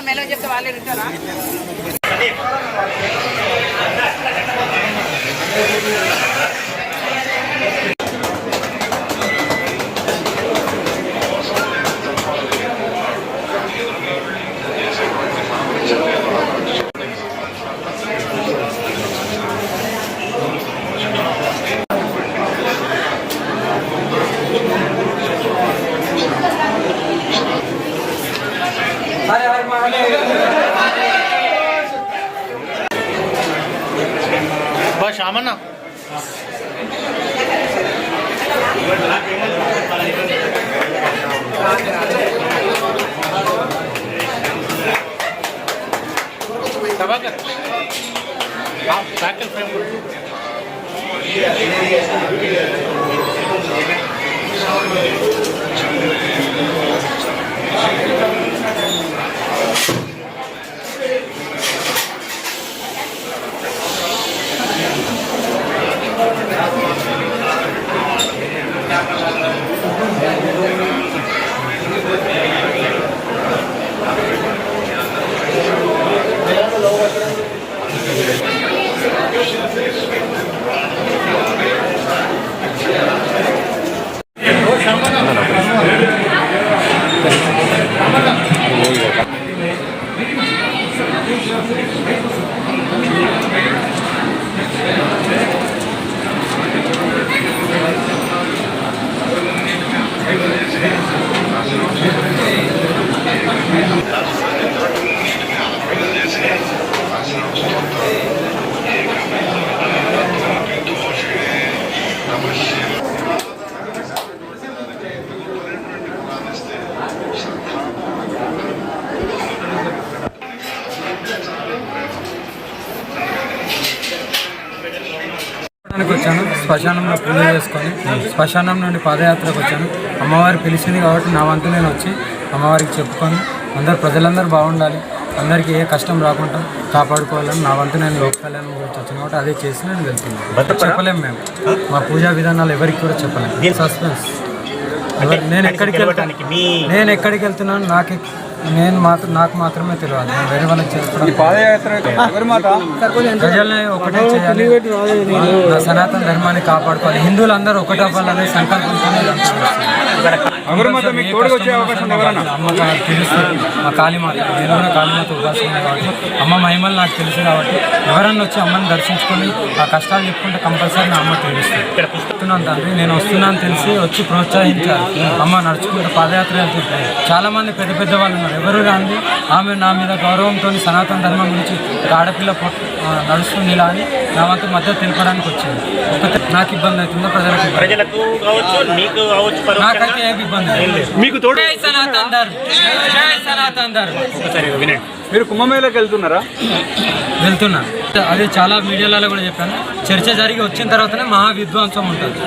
మెల్ల చెప్తే వాళ్ళే ఉంటారా? शामना వచ్చాను. శ్మశానంలో పూజ చేసుకొని శ్మశానం నుండి పాదయాత్రకు వచ్చాను. అమ్మవారి పిలిచింది కాబట్టి నా వంతు నేను వచ్చి అమ్మవారికి చెప్పుకొని ప్రజలందరూ బాగుండాలి, అందరికీ ఏ కష్టం రాకుండా కాపాడుకోవాలని నా వంతు నేను లోక కళ్యాణం గురించి వచ్చాను కాబట్టి అదే చేసి నేను వెళ్తున్నాను. చెప్పలేము మేము, మా పూజా విధానాలు ఎవరికి కూడా చెప్పలేము. సస్పెన్స్. నేను ఎక్కడికి వెళ్తున్నాను నాకు మాత్రమే తెలియాలి. నేను వేరే వాళ్ళకి చెప్పడం. ప్రజల్ని ఒకటే చేయాలి, నా సనాతన ధర్మాన్ని కాపాడుకోవాలి, హిందువులందరూ ఒకటే అవ్వాలనే సంకల్పంతో అమ్మగారు తెలుస్తుంది. మా కాళీమాత, నేను కూడా కాళీమాత ఉపాసన కాబట్టి అమ్మ మహిమలు నాకు తెలుసు కాబట్టి ఎవరన్నా వచ్చి అమ్మని దర్శించుకొని ఆ కష్టాలు చెప్పుకుంటే కంపల్సరీ నా అమ్మ తెలుస్తున్నాను. తండ్రి నేను వస్తున్నాను తెలిసి వచ్చి ప్రోత్సహించాలి. అమ్మ నడుచుకుంటూ పాదయాత్ర వెళ్తుంటాయి. చాలామంది పెద్ద వాళ్ళు ఉన్నారు, ఎవరు రాంది ఆమె నా మీద గౌరవంతో సనాతన ధర్మం గురించి ఆడపిల్ల నడుస్తుంది ఇలా అని నా వంతు మద్దతు తెలపడానికి వచ్చింది. నాకు ఇబ్బంది అవుతుందో ప్రజలకు నాకైతే ఏమి ఇబ్బంది మీకు మీరు కుంభమేళకి వెళ్తున్నా. అది చాలా మీడియాలలో కూడా చెప్పాను. చర్చ జరిగి వచ్చిన తర్వాతనే మహా విధ్వంసం ఉంటుంది.